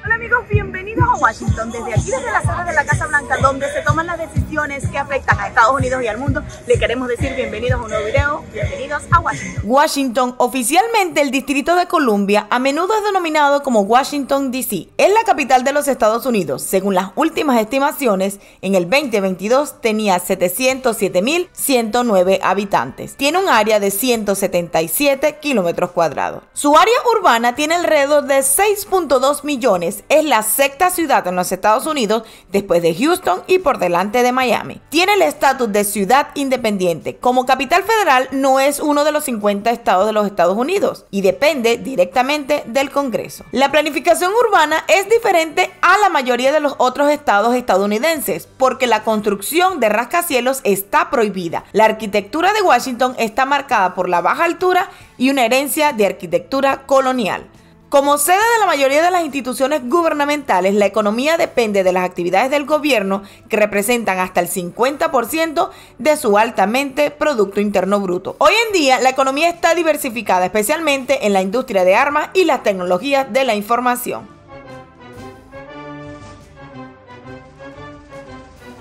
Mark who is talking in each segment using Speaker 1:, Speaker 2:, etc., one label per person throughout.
Speaker 1: Hola amigos, bienvenidos a Washington. Desde aquí, desde la sede de la Casa Blanca, donde se toman las decisiones que afectan a Estados Unidos y al mundo, le queremos decir bienvenidos a un nuevo video, bienvenidos a Washington.
Speaker 2: Washington, oficialmente el Distrito de Columbia, a menudo es denominado como Washington, D.C. Es la capital de los Estados Unidos. Según las últimas estimaciones, en el 2022 tenía 707.109 habitantes. Tiene un área de 177 kilómetros cuadrados. Su área urbana tiene alrededor de 6.2 millones. Es la sexta ciudad en los Estados Unidos después de Houston y por delante de Miami. Tiene el estatus de ciudad independiente. Como capital federal no es uno de los 50 estados de los Estados Unidos y depende directamente del Congreso. La planificación urbana es diferente a la mayoría de los otros estados estadounidenses porque la construcción de rascacielos está prohibida. La arquitectura de Washington está marcada por la baja altura y una herencia de arquitectura colonial. Como sede de la mayoría de las instituciones gubernamentales, la economía depende de las actividades del gobierno que representan hasta el 50% de su altamente Producto Interno Bruto. Hoy en día, la economía está diversificada, especialmente en la industria de armas y las tecnologías de la información.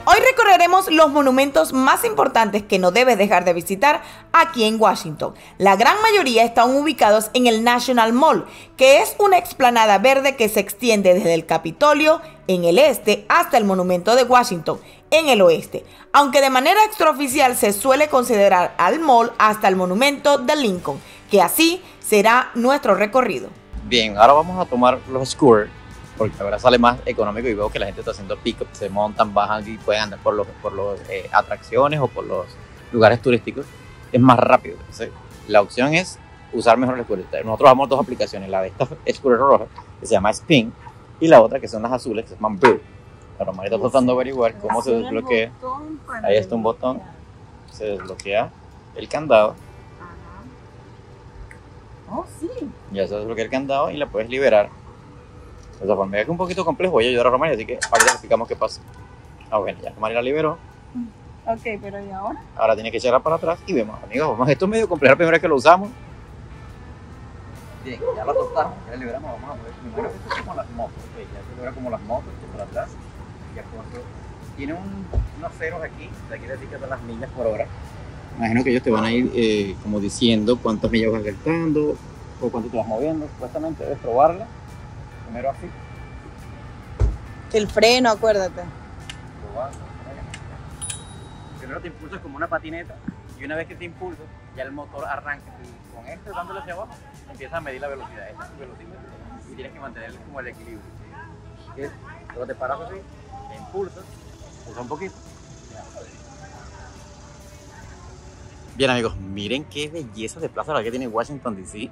Speaker 2: Hoy recorreremos los monumentos más importantes que no debes dejar de visitar aquí en Washington. La gran mayoría están ubicados en el National Mall, que es una explanada verde que se extiende desde el Capitolio en el este hasta el Monumento de Washington en el oeste, aunque de manera extraoficial se suele considerar al mall hasta el Monumento de Lincoln, que así será nuestro recorrido.
Speaker 3: Bien, ahora vamos a tomar los scooters, porque ahora sale más económico y veo que la gente está haciendo pick-up, se montan, bajan y pueden andar por los atracciones o por los lugares turísticos. Es más rápido. Entonces, la opción es usar mejor el scooter. Nosotros usamos dos aplicaciones, la de esta scooter roja, que se llama Spin, y la otra que son las azules, que se llaman Bird. La Román está tratando de averiguar cómo se desbloquea. Ahí está un botón, se desbloquea el candado.
Speaker 1: Oh, sí.
Speaker 3: Ya se desbloquea el candado y la puedes liberar. De esa forma, es un poquito complejo, voy a ayudar a Román, así que ahorita le explicamos qué pasa. Bueno, ya Román la liberó.
Speaker 1: Ok, pero ¿y ahora?
Speaker 3: Ahora tiene que echarla para atrás y vemos, amigos, vamos, esto es medio complejo, la primera vez que lo usamos. Bien, ya la soltamos, ya la liberamos, vamos a ver. Primero esto es como las motos, ya se logra como las motos, por atrás. Ya tiene unos ceros aquí, o sea, quiere decir que son las millas por hora. Imagino que ellos te van a ir como diciendo cuántas millas vas gastando o cuánto te vas moviendo. Supuestamente debes probarla. Primero así.
Speaker 1: El freno, acuérdate.
Speaker 3: Primero te impulsas como una patineta y una vez que te impulsas, ya el motor arranca. Y con esto dándole hacia abajo, empiezas a medir la velocidad. Esta es tu velocidad y tienes que mantener como el equilibrio. ¿Sí? Luego te paras así, te impulsas, pulsa un poquito. Bien amigos, miren qué belleza de plaza la que tiene Washington DC.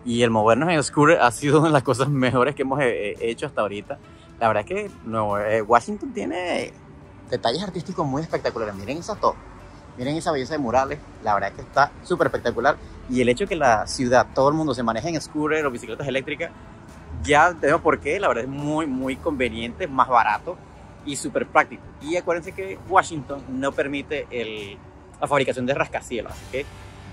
Speaker 3: Y el movernos en el scooter ha sido una de las cosas mejores que hemos hecho hasta ahorita. La verdad es que Washington tiene detalles artísticos muy espectaculares. Miren esa torre, miren esa belleza de murales. La verdad es que está súper espectacular. Y el hecho de que la ciudad, todo el mundo se maneje en scooter o bicicletas eléctricas, ya tenemos por qué. La verdad es muy, muy conveniente, más barato y súper práctico. Y acuérdense que Washington no permite la fabricación de rascacielos. Así que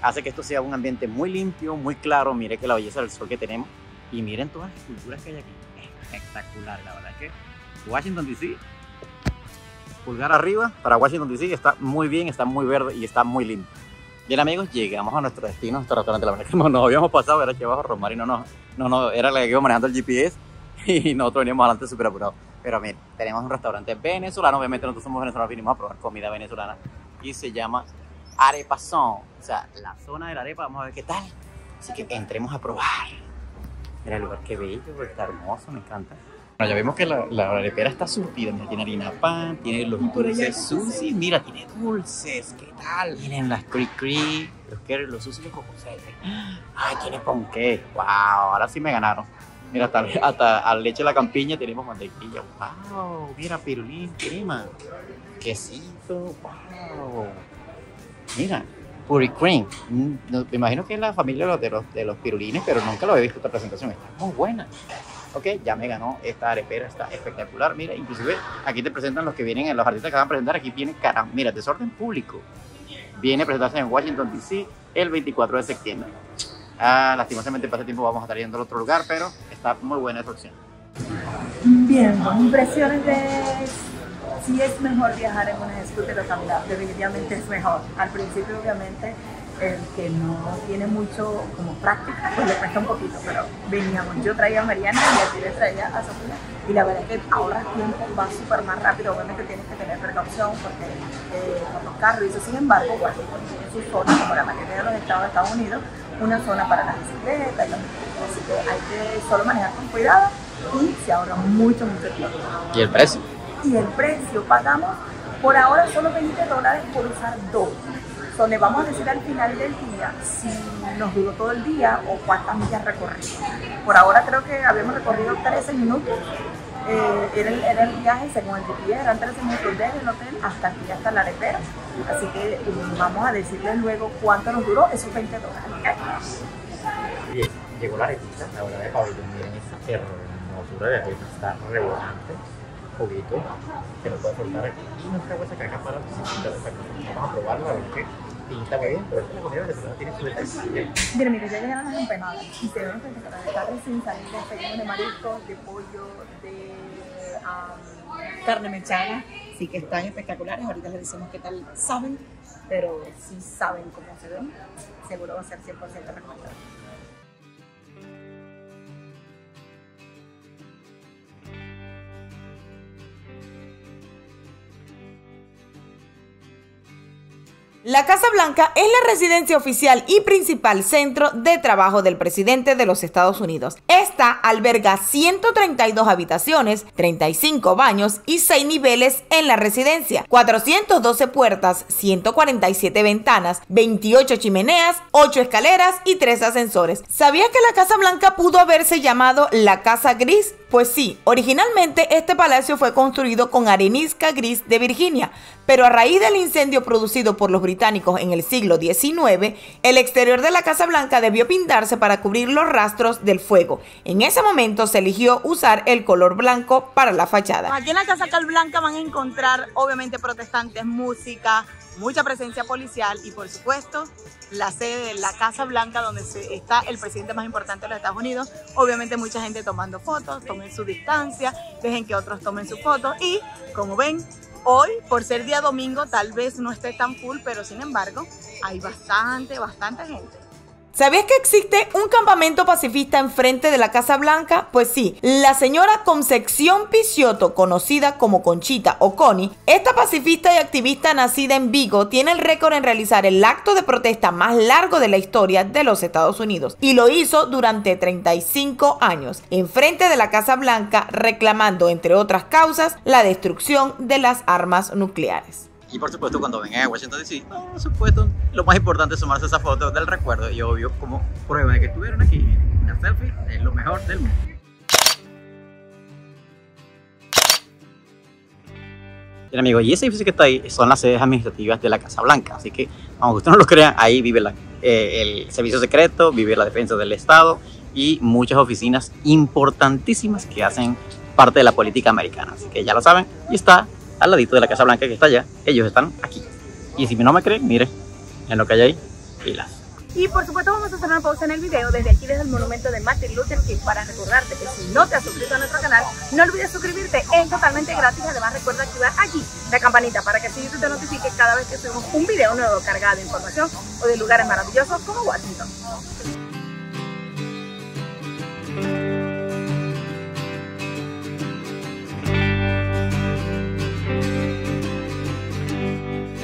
Speaker 3: hace que esto sea un ambiente muy limpio, muy claro. Miren que la belleza del sol que tenemos y miren todas las esculturas que hay aquí. Espectacular, la verdad es que Washington DC, pulgar arriba para Washington DC, está muy bien, está muy verde y está muy limpio. Bien amigos, llegamos a nuestro destino, nuestro restaurante. La verdad es que nos habíamos pasado, era aquí abajo, Román y no, era la que iba manejando el GPS y nosotros veníamos adelante súper apurados. Pero miren, tenemos un restaurante venezolano, obviamente nosotros somos venezolanos, vinimos a probar comida venezolana y se llama Arepazón, o sea, la zona de la arepa. Vamos a ver qué tal. Así que entremos a probar. Mira el lugar, qué bello, está hermoso, me encanta. Bueno, ya vemos que la arepera está surtida. Mira, tiene harina pan, tiene los dulces sushi. Mira, tiene dulces, ¿qué tal? Miren las cri-cri, los sushi de cocosete. Ay, tiene ponqué. Wow, ahora sí me ganaron. Mira, hasta a leche de la campiña tenemos mantequilla. Wow, mira, pirulín, crema, quesito, wow. Mira, Puri Cream. Me imagino que es la familia de los pirulines, pero nunca lo he visto esta presentación. Está muy buena. Ok, ya me ganó esta arepera, está espectacular. Mira, inclusive aquí te presentan los que vienen, los artistas que van a presentar. Aquí viene, mira, Desorden Público. Viene a presentarse en Washington DC el 24 de septiembre. Lastimosamente para ese tiempo vamos a estar yendo al otro lugar, pero está muy buena esa opción.
Speaker 1: Bien, con impresiones de si es mejor viajar en una scooter o caminar, definitivamente es mejor. Al principio obviamente el que no tiene mucho como práctica, pues le cuesta un poquito, pero veníamos, yo traía a Mariana y a ti le traía a Sofía, y la verdad es que ahorras tiempo, va súper más rápido, obviamente tienes que tener precaución porque con los carros y eso, sin embargo, Washington tiene su zona, como la mayoría de los estados de Estados Unidos, una zona para las bicicletas, y así que hay que solo manejar con cuidado y se ahorra mucho tiempo.
Speaker 3: ¿Y el precio?
Speaker 1: Y el precio, pagamos por ahora solo $20 por usar dos. Le vamos a decir al final del día si nos duró todo el día o cuántas millas recorrimos. Por ahora creo que habíamos recorrido 13 minutos. Era el viaje según el GPS, eran 13 minutos desde el hotel hasta aquí, hasta la arepera. Así que vamos a decirles luego cuánto nos duró esos $20. ¿Okay?
Speaker 3: Bien, llegó la arepita, la verdad de pabellón, miren esa hermosura de arepa, está rebosante, juguito, que no puede soltar aquí. Y nuestra huesa que acá para los visitantes, vamos a probarlo a ver qué pinta muy bien, pero la comida venezolana tiene su detalle.
Speaker 1: Mira, ya llegaron las empanadas y se ven espectaculares. Está recién salido de mariscos, de pollo, de carne mechada, sí que están espectaculares. Ahorita les decimos qué tal saben, pero si saben cómo se ven, seguro va a ser 100% recomendable.
Speaker 2: La Casa Blanca es la residencia oficial y principal centro de trabajo del presidente de los Estados Unidos. Esta alberga 132 habitaciones, 35 baños y 6 niveles en la residencia, 412 puertas, 147 ventanas, 28 chimeneas, 8 escaleras y 3 ascensores. ¿Sabía que la Casa Blanca pudo haberse llamado la Casa Gris? Pues sí, originalmente este palacio fue construido con arenisca gris de Virginia, pero a raíz del incendio producido por los británicos en el siglo XIX, el exterior de la Casa Blanca debió pintarse para cubrir los rastros del fuego. En ese momento se eligió usar el color blanco para la fachada.
Speaker 1: Aquí en la Casa Blanca van a encontrar obviamente protestantes, música, mucha presencia policial y por supuesto la sede de la Casa Blanca donde está el presidente más importante de los Estados Unidos. Obviamente mucha gente tomando fotos, tomen su distancia, dejen que otros tomen sus fotos y como ven, hoy por ser día domingo tal vez no esté tan full, pero sin embargo hay bastante gente.
Speaker 2: ¿Sabías que existe un campamento pacifista enfrente de la Casa Blanca? Pues sí, la señora Concepción Picciotto, conocida como Conchita o Connie, esta pacifista y activista nacida en Vigo, tiene el récord en realizar el acto de protesta más largo de la historia de los Estados Unidos y lo hizo durante 35 años, enfrente de la Casa Blanca, reclamando, entre otras causas, la destrucción de las armas nucleares.
Speaker 3: Y por supuesto cuando vengan a Washington DC, por supuesto, lo más importante es tomarse esa foto del recuerdo y obvio como prueba de que estuvieron aquí. Una selfie es lo mejor del mundo. Bien amigos, y ese edificio que está ahí son las sedes administrativas de la Casa Blanca, así que aunque ustedes no lo crean, ahí vive el servicio secreto, vive la defensa del Estado y muchas oficinas importantísimas que hacen parte de la política americana, así que ya lo saben, y está al ladito de la Casa Blanca que está allá, ellos están aquí. Y si no me creen, miren, en lo que hay ahí, pilas.
Speaker 1: Y por supuesto vamos a hacer una pausa en el video desde aquí, desde el monumento de Martin Luther King, para recordarte que si no te has suscrito a nuestro canal, no olvides suscribirte, es totalmente gratis. Además recuerda activar aquí la campanita para que así YouTube te notifique cada vez que subimos un video nuevo cargado de información o de lugares maravillosos como Washington.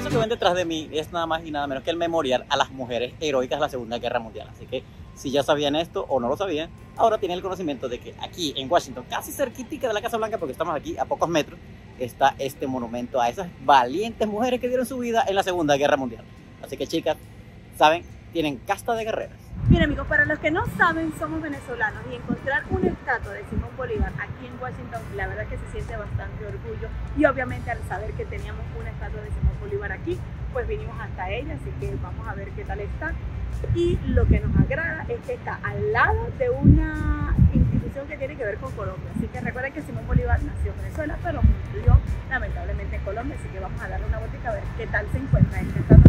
Speaker 3: Que ven detrás de mí es nada más y nada menos que el memorial a las mujeres heroicas de la Segunda Guerra Mundial. Así que si ya sabían esto o no lo sabían, ahora tienen el conocimiento de que aquí en Washington, casi cerquita de la Casa Blanca, porque estamos aquí a pocos metros, está este monumento a esas valientes mujeres que dieron su vida en la Segunda Guerra Mundial. Así que chicas, saben, tienen casta de guerreras.
Speaker 1: Bien amigos, para los que no saben, somos venezolanos y encontrar una estatua de Simón Bolívar aquí en Washington, la verdad que se siente bastante orgullo y obviamente al saber que teníamos una estatua de Simón Bolívar aquí, pues vinimos hasta ella, así que vamos a ver qué tal está. Y lo que nos agrada es que está al lado de una institución que tiene que ver con Colombia, así que recuerden que Simón Bolívar nació en Venezuela, pero murió lamentablemente en Colombia, así que vamos a darle una vuelta a ver qué tal se encuentra esta estatua.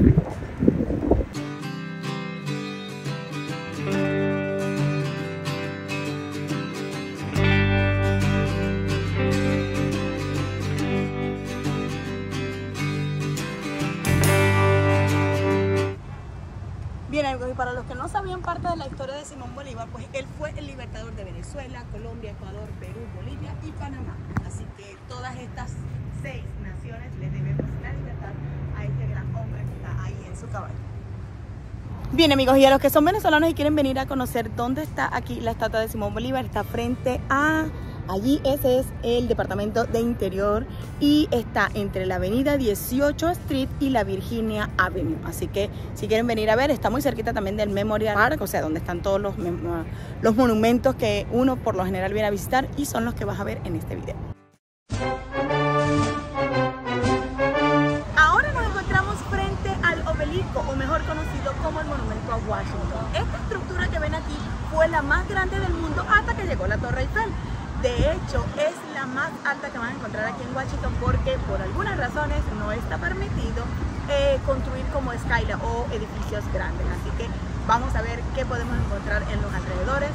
Speaker 1: sabían parte de la historia de Simón Bolívar, pues él fue el libertador de Venezuela, Colombia, Ecuador, Perú, Bolivia y Panamá. Así que todas estas 6 naciones le debemos la libertad a este gran hombre que está ahí en su caballo. Bien, amigos, y a los que son venezolanos y quieren venir a conocer dónde está aquí la estatua de Simón Bolívar, está frente a... Allí ese es el departamento de Interior y está entre la avenida 18 Street y la Virginia Avenue. Así que si quieren venir a ver, está muy cerquita también del Memorial Park, o sea, donde están todos los monumentos que uno por lo general viene a visitar y son los que vas a ver en este video. Ahora nos encontramos frente al obelisco, o mejor conocido como el Monumento a Washington. Esta estructura que ven aquí fue la más grande del mundo hasta que llegó la Torre Eiffel. De hecho, es la más alta que van a encontrar aquí en Washington porque por algunas razones no está permitido construir como skyline o edificios grandes. Así que vamos a ver qué podemos encontrar en los alrededores.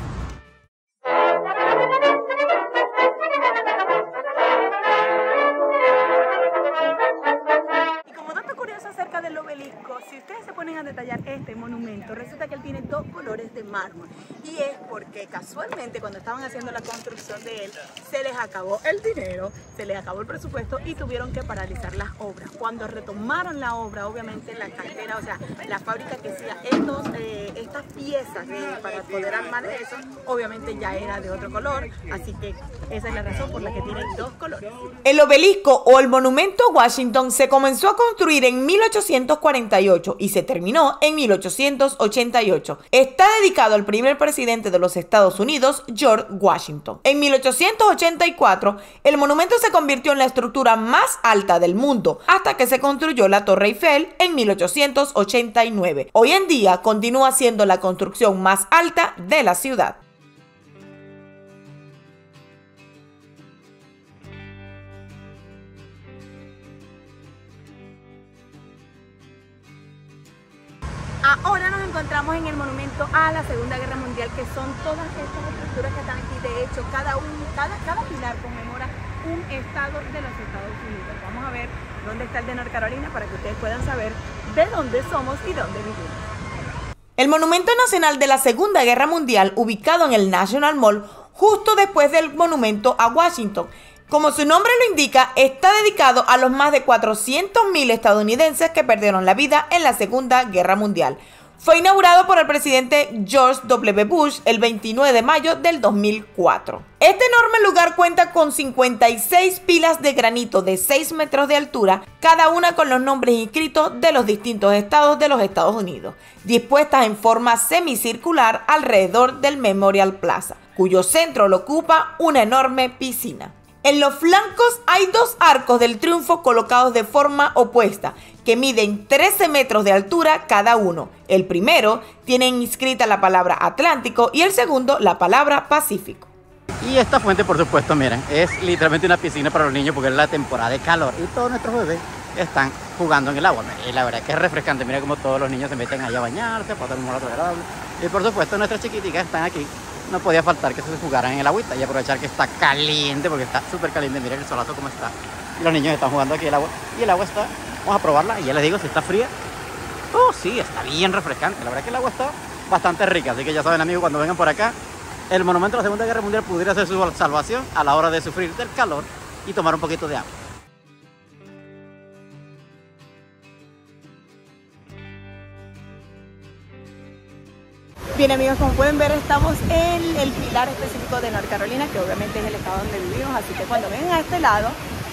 Speaker 1: Del obelisco, si ustedes se ponen a detallar este monumento, resulta que él tiene 2 colores de mármol y es porque casualmente cuando estaban haciendo la construcción de él se les acabó el dinero, se les acabó el presupuesto y tuvieron que paralizar las obras. Cuando retomaron la obra, obviamente la cantera, o sea, la fábrica que hacía estas piezas para poder armar eso, obviamente ya era de otro color, así que esa es la razón por la que tiene 2 colores.
Speaker 2: El obelisco o el monumento a Washington se comenzó a construir en 1848 y se terminó en 1888. Está dedicado al primer presidente de los Estados Unidos, George Washington. En 1884, el monumento se convirtió en la estructura más alta del mundo hasta que se construyó la Torre Eiffel en 1889. Hoy en día continúa siendo la construcción más alta de la ciudad.
Speaker 1: Ahora nos encontramos en el monumento a la Segunda Guerra Mundial, que son todas estas estructuras que están aquí. De hecho, cada pilar conmemora un estado de los Estados Unidos. Vamos a ver dónde está el de North Carolina para que ustedes puedan saber de dónde somos y dónde vivimos.
Speaker 2: El Monumento Nacional de la Segunda Guerra Mundial, ubicado en el National Mall, justo después del monumento a Washington. Como su nombre lo indica, está dedicado a los más de 400.000 estadounidenses que perdieron la vida en la Segunda Guerra Mundial. Fue inaugurado por el presidente George W. Bush el 29 de mayo del 2004. Este enorme lugar cuenta con 56 pilas de granito de 6 metros de altura, cada una con los nombres inscritos de los distintos estados de los Estados Unidos, dispuestas en forma semicircular alrededor del Memorial Plaza, cuyo centro lo ocupa una enorme piscina. En los flancos hay 2 arcos del triunfo colocados de forma opuesta, que miden 13 metros de altura cada uno. El primero tiene inscrita la palabra Atlántico y el segundo la palabra Pacífico.
Speaker 3: Y esta fuente, por supuesto, miren, es literalmente una piscina para los niños porque es la temporada de calor y todos nuestros bebés están jugando en el agua. Y la verdad es que es refrescante, mira como todos los niños se meten allá a bañarse, pasar un rato agradable. Y por supuesto nuestras chiquiticas están aquí. No podía faltar que se jugaran en el agüita y aprovechar que está caliente, porque está súper caliente. Miren el solazo como está. Y los niños están jugando aquí el agua. Y el agua está, vamos a probarla y ya les digo si está fría. Oh, sí, está bien refrescante. La verdad es que el agua está bastante rica. Así que ya saben, amigos, cuando vengan por acá, el monumento a la Segunda Guerra Mundial pudiera ser su salvación a la hora de sufrir del calor y tomar un poquito de agua.
Speaker 1: Bien, amigos, como pueden ver, estamos en el pilar específico de North Carolina, que obviamente es el estado donde vivimos, así que cuando vengan a este lado,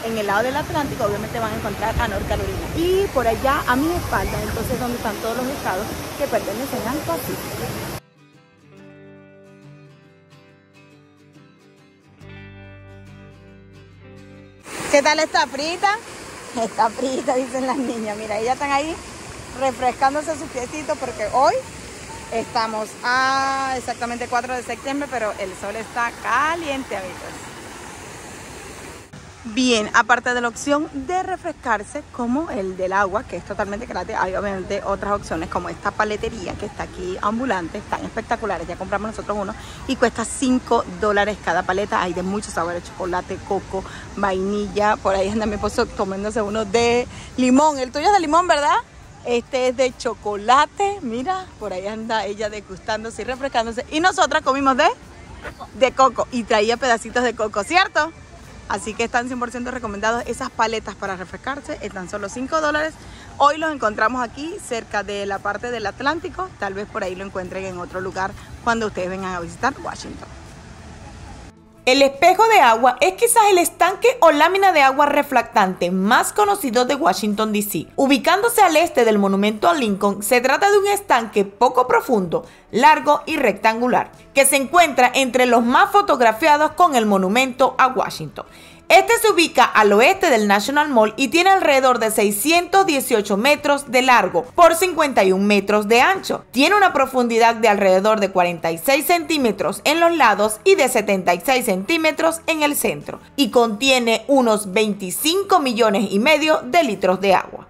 Speaker 1: en el lado del Atlántico, obviamente van a encontrar a North Carolina. Y por allá, a mi espalda, entonces, donde están todos los estados que pertenecen al Pacífico. ¿Qué tal está frita? Está frita, dicen las niñas. Mira, ellas están ahí refrescándose sus piecitos porque hoy estamos a exactamente 4 de septiembre, pero el sol está caliente, amigos. Bien, aparte de la opción de refrescarse como el del agua, que es totalmente gratis, hay obviamente otras opciones como esta paletería que está aquí ambulante, están espectaculares, ya compramos nosotros uno y cuesta $5 cada paleta, hay de muchos sabores, chocolate, coco, vainilla, por ahí anda mi esposo tomándose uno de limón, el tuyo es de limón, ¿verdad?
Speaker 2: Este es de chocolate, mira, por ahí anda ella degustándose y refrescándose. Y nosotras comimos de coco y traía pedacitos de coco, ¿cierto? Así que están 100% recomendados esas paletas para refrescarse, están solo $5. Hoy los encontramos aquí cerca de la parte del Atlántico, tal vez por ahí lo encuentren en otro lugar cuando ustedes vengan a visitar Washington. El espejo de agua es quizás el estanque o lámina de agua reflectante más conocido de Washington, D.C. Ubicándose al este del monumento a Lincoln, se trata de un estanque poco profundo, largo y rectangular, que se encuentra entre los más fotografiados con el monumento a Washington. Este se ubica al oeste del National Mall y tiene alrededor de 618 metros de largo por 51 metros de ancho. Tiene una profundidad de alrededor de 46 centímetros en los lados y de 76 centímetros en el centro y contiene unos 25 millones y medio de litros de agua.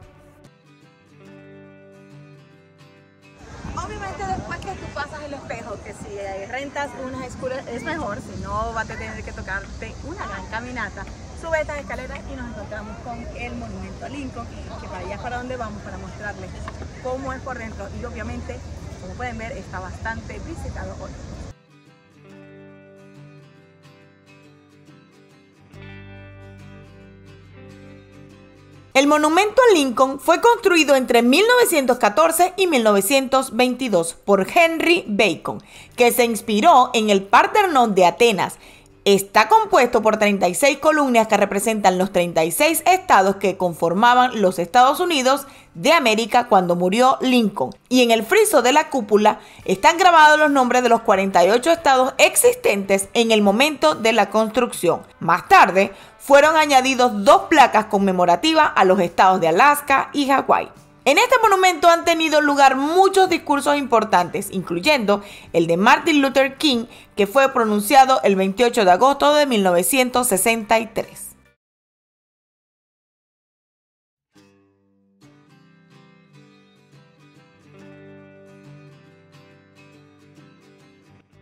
Speaker 1: Obviamente después que tú pasas el espejo, que si rentas unas escuras es mejor, si no vas a tener que tocarte una gran caminata, sube estas escaleras y nos encontramos con el monumento a Lincoln, que para allá es para donde vamos, para mostrarles cómo es por dentro y obviamente, como pueden ver, está bastante visitado hoy.
Speaker 2: El monumento a Lincoln fue construido entre 1914 y 1922 por Henry Bacon, que se inspiró en el Partenón de Atenas. Está compuesto por 36 columnas que representan los 36 estados que conformaban los Estados Unidos de América cuando murió Lincoln. Y en el friso de la cúpula están grabados los nombres de los 48 estados existentes en el momento de la construcción. Más tarde, fueron añadidos 2 placas conmemorativas a los estados de Alaska y Hawái. En este monumento han tenido lugar muchos discursos importantes, incluyendo el de Martin Luther King, que fue pronunciado el 28 de agosto de 1963.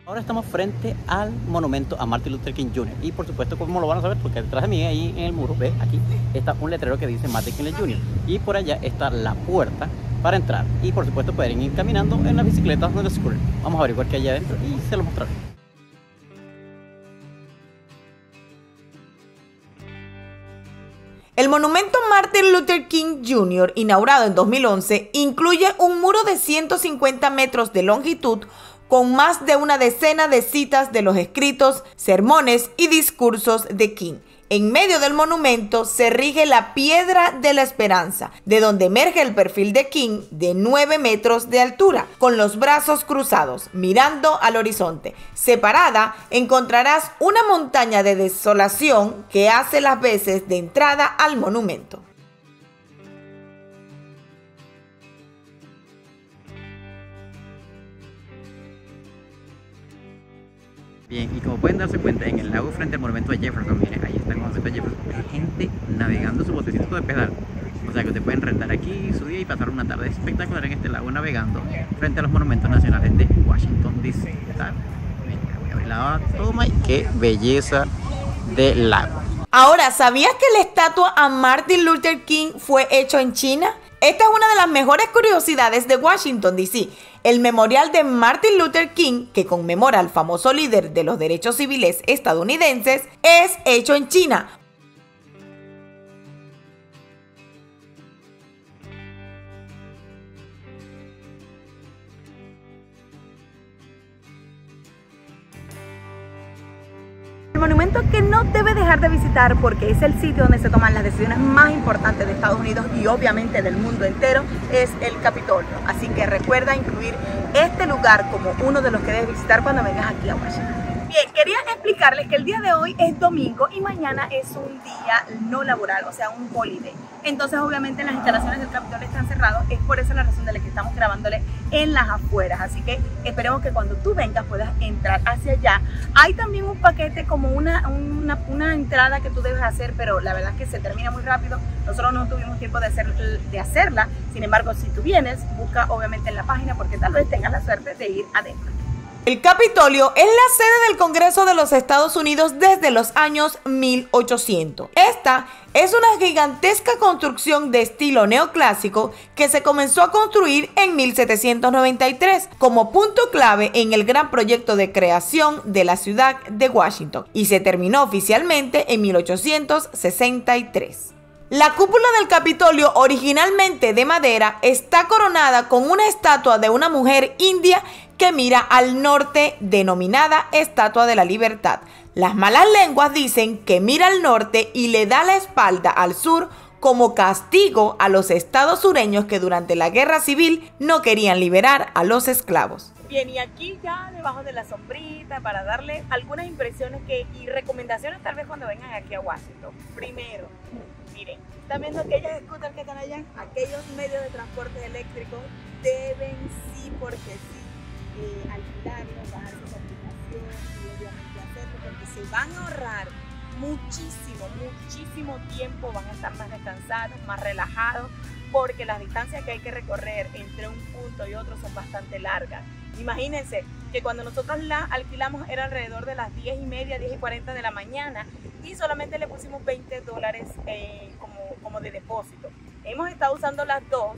Speaker 3: Ahora estamos frente al monumento a Martin Luther King Jr. Y por supuesto, como lo van a saber, porque detrás de mí, ahí en el muro, ve, aquí está un letrero que dice Martin King Jr. Y por allá está la puerta para entrar. Y por supuesto pueden ir caminando en las bicicletas de los scooter. Vamos a averiguar qué hay adentro y se lo mostraré.
Speaker 2: El monumento Martin Luther King Jr., inaugurado en 2011, incluye un muro de 150 metros de longitud con más de una decena de citas de los escritos, sermones y discursos de King. En medio del monumento se rige la Piedra de la Esperanza, de donde emerge el perfil de King de 9 metros de altura, con los brazos cruzados, mirando al horizonte. Separada encontrarás una montaña de desolación que hace las veces de entrada al monumento.
Speaker 3: Bien, y como pueden darse cuenta, en el lago frente al monumento de Jefferson, miren, ahí está el monumento de Jefferson, hay gente navegando su botecito de pedal. O sea que ustedes pueden rentar aquí su día y pasar una tarde espectacular en este lago navegando frente a los monumentos nacionales de Washington, D.C. Venga, voy a abrir la toma y qué belleza de lago.
Speaker 2: Ahora, ¿sabías que la estatua a Martin Luther King fue hecho en China? Esta es una de las mejores curiosidades de Washington, D.C. El memorial de Martin Luther King, que conmemora al famoso líder de los derechos civiles estadounidenses, es hecho en China.
Speaker 1: El monumento que no debe dejar de visitar porque es el sitio donde se toman las decisiones más importantes de Estados Unidos y obviamente del mundo entero es el Capitolio. Así que recuerda incluir este lugar como uno de los que debes visitar cuando vengas aquí a Washington. Bien, quería explicarles que el día de hoy es domingo y mañana es un día no laboral, o sea, un holiday. Entonces, obviamente, las instalaciones del Capitolio están cerradas. Es por esa la razón de la que estamos grabándole en las afueras. Así que esperemos que cuando tú vengas puedas entrar hacia allá. Hay también un paquete como una entrada que tú debes hacer, pero la verdad es que se termina muy rápido. Nosotros no tuvimos tiempo de hacerla. Sin embargo, si tú vienes, busca obviamente en la página porque tal vez tengas la suerte de ir adentro.
Speaker 2: El Capitolio es la sede del Congreso de los Estados Unidos desde los años 1800. Esta es una gigantesca construcción de estilo neoclásico que se comenzó a construir en 1793 como punto clave en el gran proyecto de creación de la ciudad de Washington y se terminó oficialmente en 1863. La cúpula del Capitolio, originalmente de madera, está coronada con una estatua de una mujer india que mira al norte, denominada Estatua de la Libertad. Las malas lenguas dicen que mira al norte y le da la espalda al sur como castigo a los estados sureños que durante la Guerra Civil no querían liberar a los esclavos.
Speaker 1: Bien, y aquí ya debajo de la sombrita para darle algunas impresiones y recomendaciones tal vez cuando vengan aquí a Washington. Primero, miren, ¿están viendo aquellos scooters que están allá? Aquellos medios de transporte eléctricos deben sí porque sí alquilarlos, bajar sus aplicaciones y obviamente hacerlo porque se van a ahorrar muchísimo tiempo, van a estar más descansados, más relajados, porque las distancias que hay que recorrer entre un punto y otro son bastante largas. Imagínense que cuando nosotros la alquilamos era alrededor de las 10:30, 10:40 de la mañana y solamente le pusimos $20 como de depósito. Hemos estado usando las dos.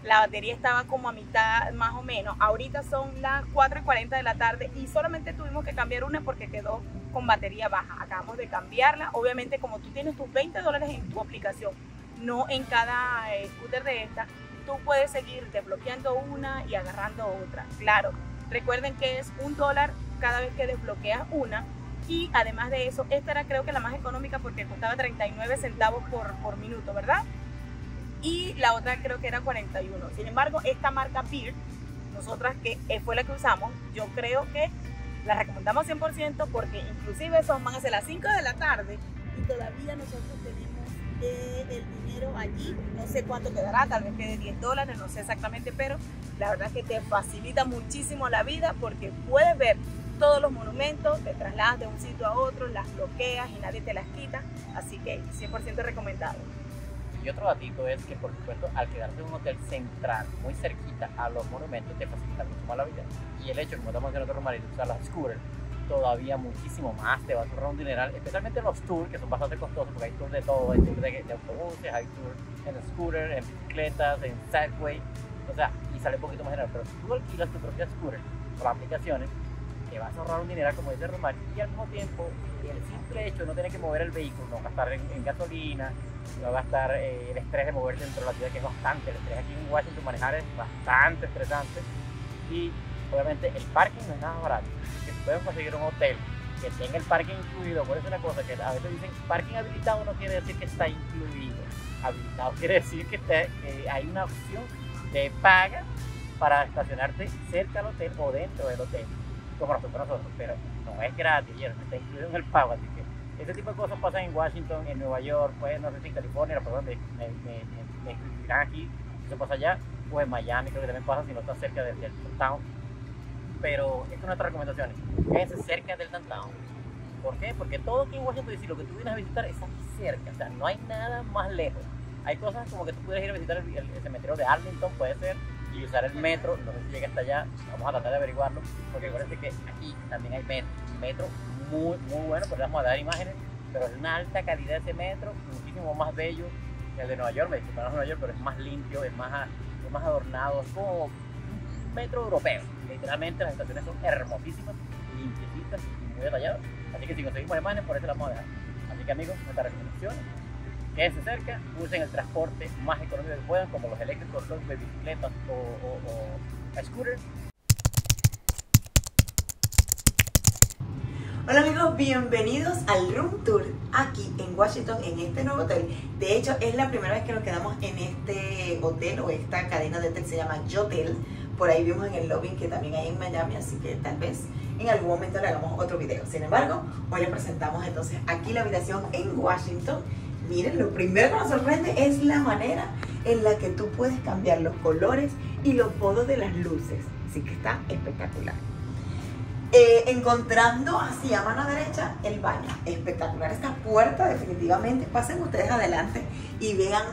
Speaker 1: La batería estaba como a mitad más o menos. Ahorita son las 4:40 de la tarde y solamente tuvimos que cambiar una porque quedó con batería baja. Acabamos de cambiarla. Obviamente como tú tienes tus $20 en tu aplicación, no en cada scooter de esta, tú puedes seguir desbloqueando una y agarrando otra. Claro, recuerden que es $1 cada vez que desbloqueas una. Y además de eso, esta era creo que la más económica porque costaba 39 centavos por minuto, ¿verdad? Y la otra creo que era 41. Sin embargo, esta marca Bird, nosotras que fue la que usamos, yo creo que la recomendamos 100% porque inclusive van a ser las 5 de la tarde y todavía nosotros tenemos el dinero allí. No sé cuánto quedará, tal vez quede $10, no sé exactamente, pero la verdad es que te facilita muchísimo la vida porque puedes ver todos los monumentos, te trasladas de un sitio a otro, las bloqueas y nadie te las quita, así que 100% recomendado.
Speaker 3: Y otro datito es que, por supuesto, al quedarse en un hotel central, muy cerquita a los monumentos, te facilita mucho más la vida. Y el hecho, como estamos en otro marido, usar las scooters, todavía muchísimo más, te va a ahorrar un dineral, especialmente los tours, que son bastante costosos, porque hay tours de todo, hay tours de autobuses, hay tours en scooter, en bicicletas, en Segway, o sea, y sale un poquito más general. Pero si tú alquilas tu propia scooter por aplicaciones, te vas a ahorrar un dineral, como dice Romar, y al mismo tiempo, el simple hecho de no tener que mover el vehículo, no gastar en gasolina, no gastar el estrés de moverte dentro de la ciudad, que es bastante, el estrés aquí en Washington manejar es bastante estresante, y obviamente el parking no es nada barato. Que si pueden conseguir un hotel que tenga el parking incluido, por eso es una cosa que a veces dicen parking habilitado no quiere decir que está incluido, habilitado quiere decir que hay una opción de paga para estacionarte cerca al hotel o dentro del hotel, como nosotros, pero no es gratis, no está incluido en el pago, así que este tipo de cosas pasan en Washington, en Nueva York, pues no sé si en California, las personas me escribirán aquí, eso pasa allá, o en Miami creo que también pasa si no está cerca del downtown. Pero esta es nuestra recomendación, quédense cerca del downtown. ¿Por qué? Porque todo aquí en Washington DC, lo que tú vienes a visitar es aquí cerca, o sea, no hay nada más lejos. Hay cosas como que tú puedes ir a visitar el cementerio de Arlington, puede ser, y usar el metro, no sé si llega hasta allá, vamos a tratar de averiguarlo, porque acuérdense que aquí también hay metro muy bueno, pues vamos a dar imágenes, pero es una alta calidad ese metro, muchísimo más bello que el de Nueva York, me disculpan Nueva York, pero es más limpio, es más adornado, es como un metro europeo, literalmente las estaciones son hermosísimas, limpiecitas y muy detalladas, así que si conseguimos imágenes, por eso las vamos a dejar. Así que amigos, nuestras recomendaciones, quédense cerca, usen el transporte más económico que puedan, como los eléctricos, los de bicicletas o scooters.
Speaker 2: Hola amigos, bienvenidos al Room Tour aquí en Washington, en este nuevo hotel. De hecho, es la primera vez que nos quedamos en este hotel o esta cadena de hotel, se llama Yotel. Por ahí vimos en el lobby que también hay en Miami, así que tal vez en algún momento le hagamos otro video. Sin embargo, hoy les presentamos entonces aquí la habitación en Washington. Miren, lo primero que nos sorprende es la manera en la que tú puedes cambiar los colores y los modos de las luces. Así que está espectacular. Encontrando hacia mano derecha el baño. Espectacular esta puerta, definitivamente. Pasen ustedes adelante y vean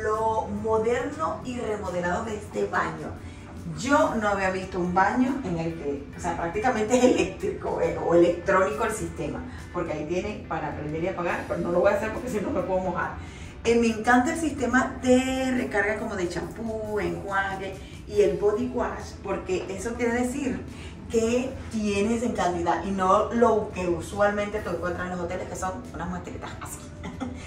Speaker 2: lo moderno y remodelado de este baño. Yo no había visto un baño en el que, o sea, prácticamente es eléctrico o electrónico el sistema, porque ahí tiene para prender y apagar, pero no lo voy a hacer porque si no me puedo mojar. Me encanta el sistema de recarga como de champú, enjuague y el body wash, porque eso quiere decir que tienes en cantidad y no lo que usualmente tú encuentras en los hoteles, que son unas muestritas así.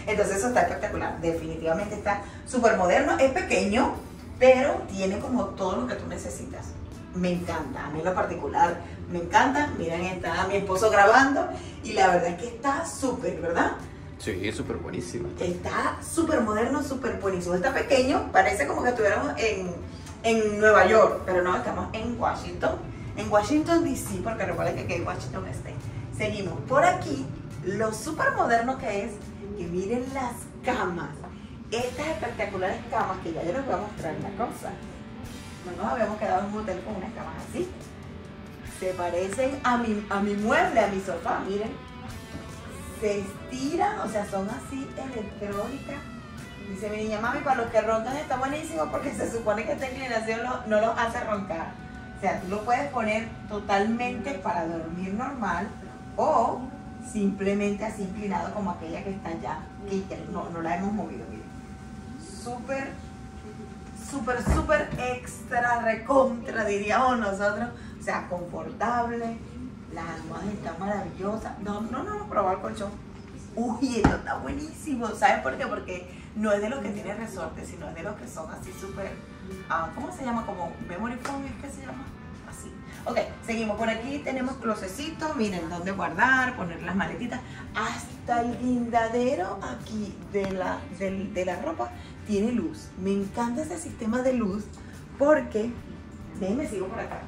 Speaker 2: Entonces eso está espectacular, definitivamente está súper moderno, es pequeño, pero tiene como todo lo que tú necesitas. Me encanta, a mí en lo particular me encanta. Miren, está mi esposo grabando y la verdad es que está súper, ¿verdad?
Speaker 3: Sí, es súper buenísima.
Speaker 2: Está súper moderno, súper buenísimo. Está pequeño, parece como que estuviéramos en Nueva York, pero no, estamos en Washington DC, porque recuerden que aquí hay Washington State. Seguimos por aquí, lo súper moderno que es, que miren las camas. Estas espectaculares camas que ya yo les voy a mostrar una cosa. No nos habíamos quedado en un hotel con unas camas así. Se parecen a mi mueble, a mi sofá, miren. Se estiran, o sea, son así electrónicas. Dice mi niña, mami, para los que roncan está buenísimo porque se supone que esta inclinación no los hace roncar. O sea, tú lo puedes poner totalmente para dormir normal o simplemente así inclinado como aquella que está allá, que no la hemos movido, miren. Súper extra recontra, diríamos nosotros. O sea, confortable. Las almohadas están maravillosas. No, probar el colchón. Uy, esto está buenísimo. ¿Sabes por qué? Porque no es de los que tienen resorte, sino es de los que son así súper, ¿cómo se llama? Como memory foam, ¿es que se llama? Así. Ok, seguimos. Por aquí tenemos closecitos, miren, donde guardar, poner las maletitas. Hasta el guindadero aquí de la ropa tiene luz. Me encanta ese sistema de luz porque, déjenme sigo por acá.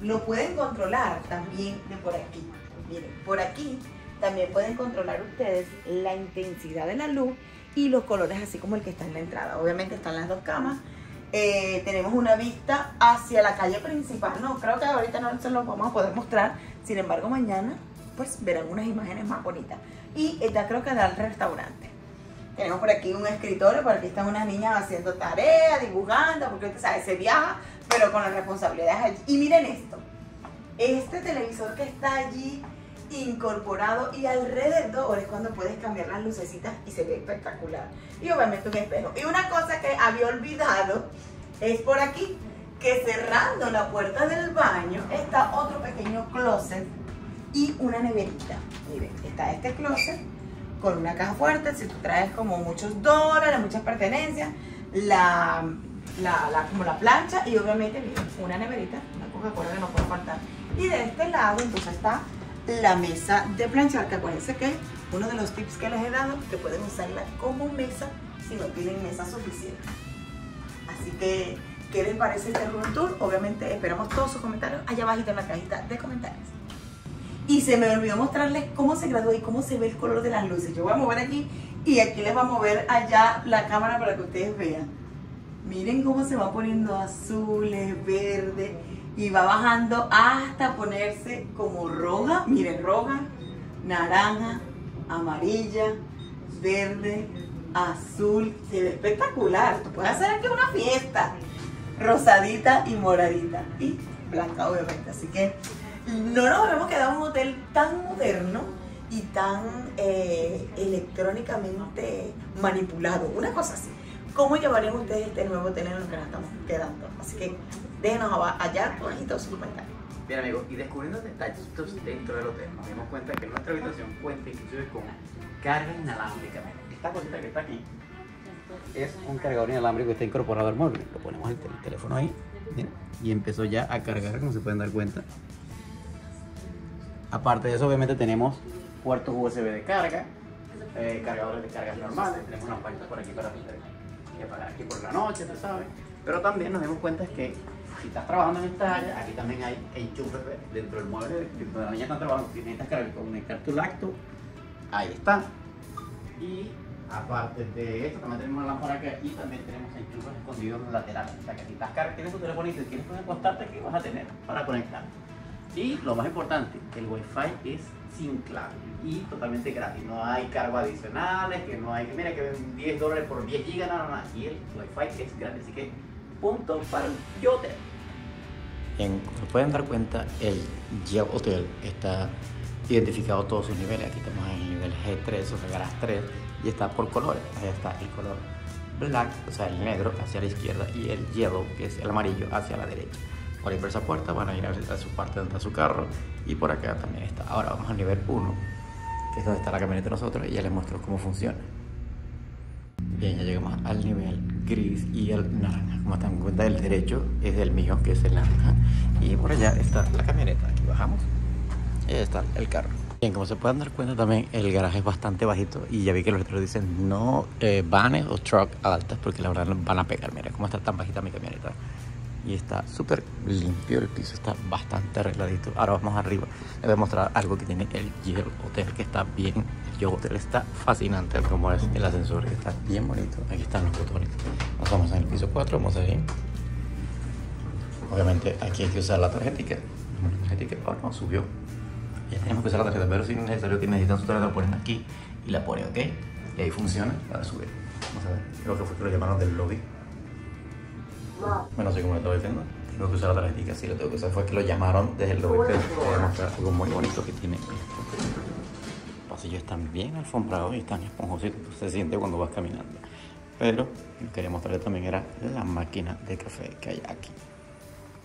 Speaker 2: Lo pueden controlar también de por aquí. Miren, por aquí también pueden controlar ustedes la intensidad de la luz y los colores así como el que está en la entrada. Obviamente están las dos camas. Tenemos una vista hacia la calle principal. No, creo que ahorita no se los vamos a poder mostrar. Sin embargo, mañana pues verán unas imágenes más bonitas. Y esta creo que da al restaurante. Tenemos por aquí un escritorio, por aquí están unas niñas haciendo tareas, dibujando, porque usted sabe, se viaja, pero con las responsabilidades allí. Y miren esto, este televisor que está allí incorporado y alrededor es cuando puedes cambiar las lucecitas y se ve espectacular. Y obviamente un espejo. Y una cosa que había olvidado es por aquí, que cerrando la puerta del baño está otro pequeño closet y una neverita. Miren, está este closet con una caja fuerte, si tú traes como muchos dólares, muchas pertenencias, como la plancha y obviamente miren, una neverita, una Coca-Cola que no puede faltar. Y de este lado entonces está la mesa de planchar, que acuérdense que uno de los tips que les he dado, que pueden usarla como mesa si no tienen mesa suficiente. Así que, ¿qué les parece este room tour? Obviamente esperamos todos sus comentarios allá abajito en la cajita de comentarios. Y se me olvidó mostrarles cómo se gradúa y cómo se ve el color de las luces. Yo voy a mover aquí y aquí les va a mover allá la cámara para que ustedes vean. Miren cómo se va poniendo azules, verdes y va bajando hasta ponerse como roja. Miren, roja, naranja, amarilla, verde, azul. Se ve espectacular. Tú puedes hacer aquí una fiesta. Rosadita y moradita. Y blanca, obviamente. Así que no nos habíamos quedado en un hotel tan moderno y tan electrónicamente manipulado. Una cosa así. ¿Cómo llevarían ustedes este nuevo hotel en el que nos estamos quedando? Así que déjenos allá abajito sus comentarios.
Speaker 3: Bien amigos, y descubriendo detallitos dentro del hotel, nos dimos cuenta que nuestra habitación cuenta inclusive con carga inalámbrica. Esta cosita que está aquí es un cargador inalámbrico que está incorporado al móvil. Lo ponemos el teléfono ahí, ¿bien? Y empezó ya a cargar, como se pueden dar cuenta. Aparte de eso, obviamente tenemos puertos USB de carga, cargadores de cargas normales, tenemos una puerta por aquí para apagar aquí por la noche, tú sabes. Pero también nos dimos cuenta que si estás trabajando en esta área, aquí también hay enchufes dentro del mueble, dentro de la niña están trabajando, si necesitas conectar tu lacto, ahí está. Y aparte de esto, también tenemos una lámpara acá y también tenemos enchufes escondidos en los laterales. O sea que si estás tienes tu teléfono y te quieres acostarte aquí, vas a tener para conectar. Y lo más importante, el Wi-Fi es sin clave y totalmente gratis. No hay cargos adicionales, que no hay, mira que $10 por 10 GB, nada más. Y el Wi-Fi es gratis, así que punto para el hotel. Bien, como pueden dar cuenta, el Yale Hotel está identificado todos sus niveles. Aquí estamos en el nivel G3, o sea, Garage 3, y está por colores. Ahí está el color black, o sea, el negro hacia la izquierda, y el yellow, que es el amarillo, hacia la derecha. Por ahí por esa puerta van a ir a su parte donde está su carro, y por acá también está. Ahora vamos al nivel 1, que es donde está la camioneta de nosotros, y ya les muestro cómo funciona. Bien, ya llegamos al nivel gris y el naranja. Como están en cuenta, el derecho es el mío, que es el naranja, y por allá está la camioneta. Aquí bajamos y ahí está el carro. Bien, como se pueden dar cuenta también, el garaje es bastante bajito, y ya vi que los letreros dicen no vanes o truck altas, porque la verdad van a pegar. Mira cómo está tan bajita mi camioneta, y está súper limpio, el piso está bastante arregladito. Ahora vamos arriba, les voy a mostrar algo que tiene el Yale Hotel, que está bien. El Yale Hotel está fascinante, como es el ascensor, que está bien bonito. Aquí están los botones. Nos vamos en el piso 4, vamos a ir. Obviamente aquí hay que usar la tarjetita. Oh no, subió. Ya tenemos que usar la tarjeta, pero si es necesario que necesitan su tarjeta, la ponen aquí y la ponen, ¿ok? Y ahí funciona para subir. Vamos a ver, creo que fue que lo llamaron del lobby. Bueno, no sé cómo le estaba diciendo. Tengo que usar la tarjetita, sí lo tengo que usar. Fue que lo llamaron desde el lobby, pero voy a mostrar algo muy bonito que tiene esto. Los pasillos están bien alfombrados y están esponjositos, se siente cuando vas caminando. Pero lo que quería mostrarles también era la máquina de café que hay aquí.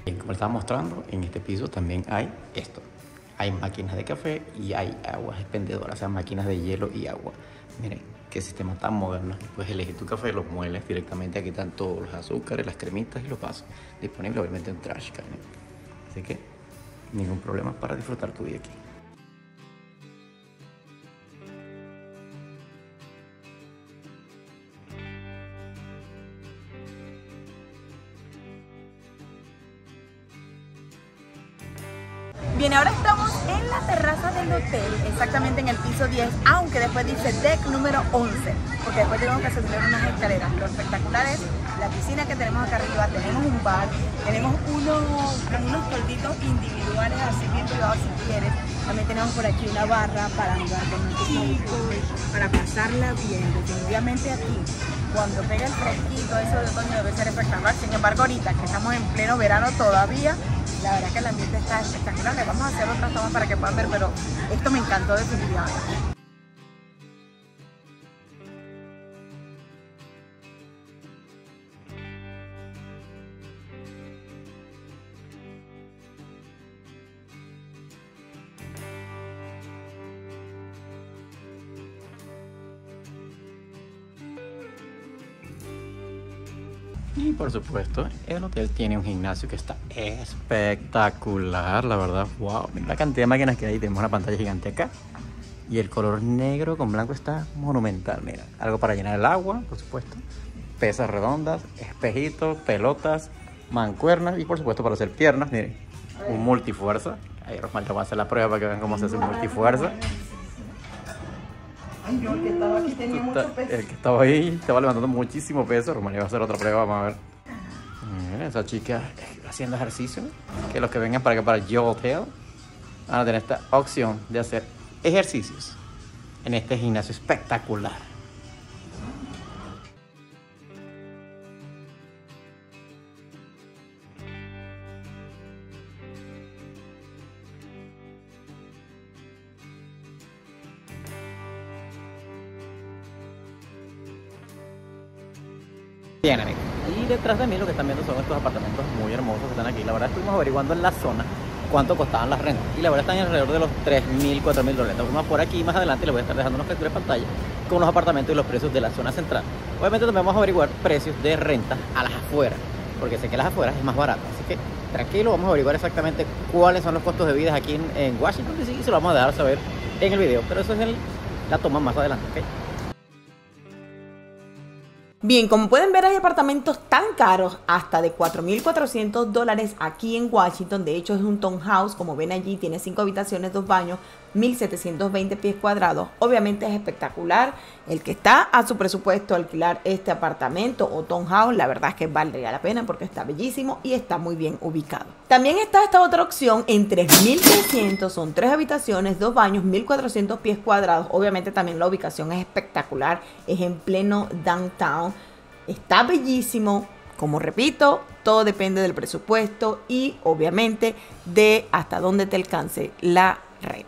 Speaker 3: Y como les estaba mostrando, en este piso también hay esto. Hay máquinas de café y hay aguas expendedoras, o sea, máquinas de hielo y agua. Miren, qué sistema tan moderno. Puedes elegir tu café, lo mueles directamente. Aquí están todos los azúcares, las cremitas y los vasos. Disponible obviamente en trash can. Así que ningún problema para disfrutar tu día aquí.
Speaker 1: Bien, ahora estamos en la terraza del hotel, exactamente en el piso 10, aunque después dice deck número 11, porque después tenemos que subir unas escaleras. Lo espectacular es la piscina que tenemos acá arriba, tenemos un bar, tenemos unos tolditos individuales así bien privados si quieres. También tenemos por aquí una barra para jugar con nuestros chicos, para pasarla bien. Definitivamente aquí, cuando pega el fresquito, eso de otoño debe ser espectacular. Sin embargo, ahorita que estamos en pleno verano todavía, la verdad que el ambiente está espectacular. Le vamos a hacer otras tomas para que puedan ver, pero esto me encantó definitivamente.
Speaker 3: Y por supuesto, el hotel tiene un gimnasio que está espectacular, la verdad. Wow, mira la cantidad de máquinas que hay. Tenemos una pantalla gigante acá. Y el color negro con blanco está monumental. Mira, algo para llenar el agua, por supuesto. Pesas redondas, espejitos, pelotas, mancuernas y por supuesto para hacer piernas. Miren, un multifuerza. Ahí Rosmar va a hacer la prueba para que vean cómo se hace un multifuerza.
Speaker 1: Ay, yo el que estaba aquí tenía mucho peso.
Speaker 3: El que estaba ahí estaba levantando muchísimo peso. Román va a hacer otra prueba, vamos a ver. Miren, esa chica haciendo ejercicio. Que los que vengan para acá, para el Yale Hotel, van a tener esta opción de hacer ejercicios en este gimnasio espectacular. Bien, amigos, y detrás de mí lo que están viendo son estos apartamentos muy hermosos que están aquí. La verdad estuvimos averiguando en la zona cuánto costaban las rentas y la verdad están alrededor de los $3,000, $4,000. Entonces por aquí más adelante les voy a estar dejando unas capturas de pantalla con los apartamentos y los precios de la zona central. Obviamente también vamos a averiguar precios de renta a las afueras, porque sé que las afueras es más barato. Así que tranquilo, vamos a averiguar exactamente cuáles son los costos de vida aquí en Washington DC y se lo vamos a dejar saber en el video, pero eso es la toma más adelante, ¿ok?
Speaker 2: Bien, como pueden ver hay apartamentos tan caros, hasta de $4,400 aquí en Washington. De hecho es un townhouse, como ven allí, tiene 5 habitaciones, 2 baños, 1,720 pies cuadrados. Obviamente es espectacular. El que está a su presupuesto alquilar este apartamento o townhouse, la verdad es que valdría la pena porque está bellísimo y está muy bien ubicado. También está esta otra opción en 3,300, son 3 habitaciones, 2 baños, 1,400 pies cuadrados. Obviamente también la ubicación es espectacular, es en pleno downtown. Está bellísimo, Como repito, todo depende del presupuesto y obviamente de hasta dónde te alcance la renta.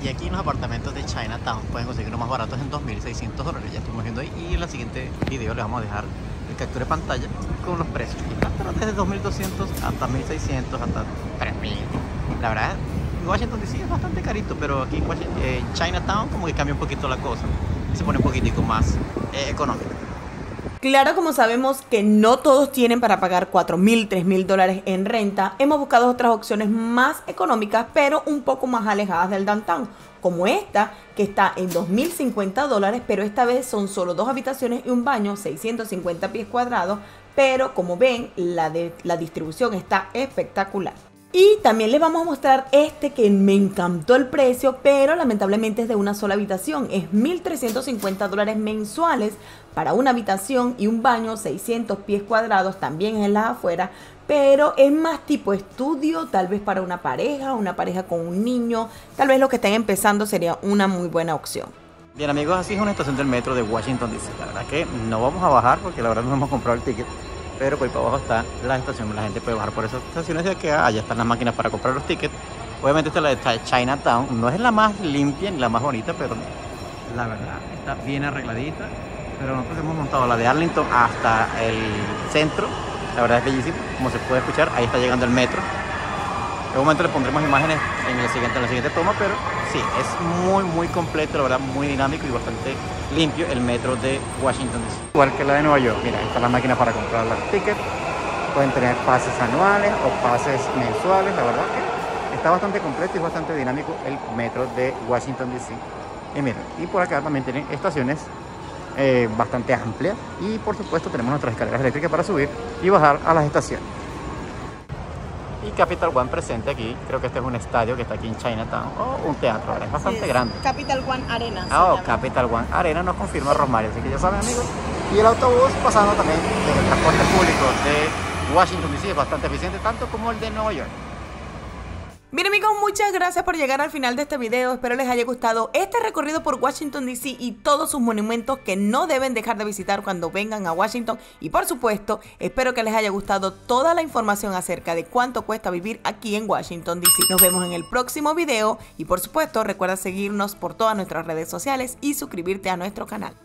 Speaker 3: Y aquí en los apartamentos de Chinatown pueden conseguir los más baratos en $2.600. Ya estuvimos viendo ahí, y en el siguiente video les vamos a dejar el captura de pantalla con los precios. Y están desde 2.200 hasta 1.600 hasta 3.000. La verdad, Washington DC es bastante carito, pero aquí en Chinatown como que cambia un poquito la cosa y se pone un poquitico más económico.
Speaker 2: Claro, como sabemos que no todos tienen para pagar $4.000, $3.000 en renta, hemos buscado otras opciones más económicas, pero un poco más alejadas del downtown, como esta, que está en $2.050, pero esta vez son solo 2 habitaciones y un baño, 650 pies cuadrados, pero como ven, la distribución está espectacular. Y también les vamos a mostrar este que me encantó el precio, pero lamentablemente es de una sola habitación. Es $1.350 mensuales para una habitación y un baño, 600 pies cuadrados, también es en las afueras, pero es más tipo estudio, tal vez para una pareja con un niño, tal vez los que estén empezando sería una muy buena opción.
Speaker 3: Bien amigos, así es una estación del metro de Washington DC. La verdad que no vamos a bajar porque la verdad no hemos comprado el ticket. Pero por ahí para abajo está la estación, la gente puede bajar por esas estaciones de que allá están las máquinas para comprar los tickets. Obviamente esta es la de Chinatown, no es la más limpia ni la más bonita, pero la verdad está bien arregladita. Pero nosotros hemos montado la de Arlington hasta el centro, la verdad es bellísimo, como se puede escuchar, ahí está llegando el metro. En un momento le pondremos imágenes en la siguiente toma, pero sí, es muy completo, la verdad, muy dinámico y bastante limpio el metro de Washington DC. Igual que la de Nueva York, mira, está la máquina para comprar los tickets, pueden tener pases anuales o pases mensuales, la verdad que está bastante completo y bastante dinámico el metro de Washington DC. Y miren, y por acá también tienen estaciones bastante amplias y por supuesto tenemos nuestras escaleras eléctricas para subir y bajar a las estaciones. Y Capital One presente aquí, creo que este es un estadio que está aquí en Chinatown, o un teatro, ¿verdad? Es bastante grande.
Speaker 2: Capital One Arena.
Speaker 3: Capital One Arena nos confirma Rosmarie, así que ya saben amigos. Y el autobús pasando también del transporte público de Washington DC es bastante eficiente, tanto como el de Nueva York.
Speaker 2: Bien amigos, muchas gracias por llegar al final de este video, espero les haya gustado este recorrido por Washington DC y todos sus monumentos que no deben dejar de visitar cuando vengan a Washington, y por supuesto, espero que les haya gustado toda la información acerca de cuánto cuesta vivir aquí en Washington DC. Nos vemos en el próximo video y por supuesto recuerda seguirnos por todas nuestras redes sociales y suscribirte a nuestro canal.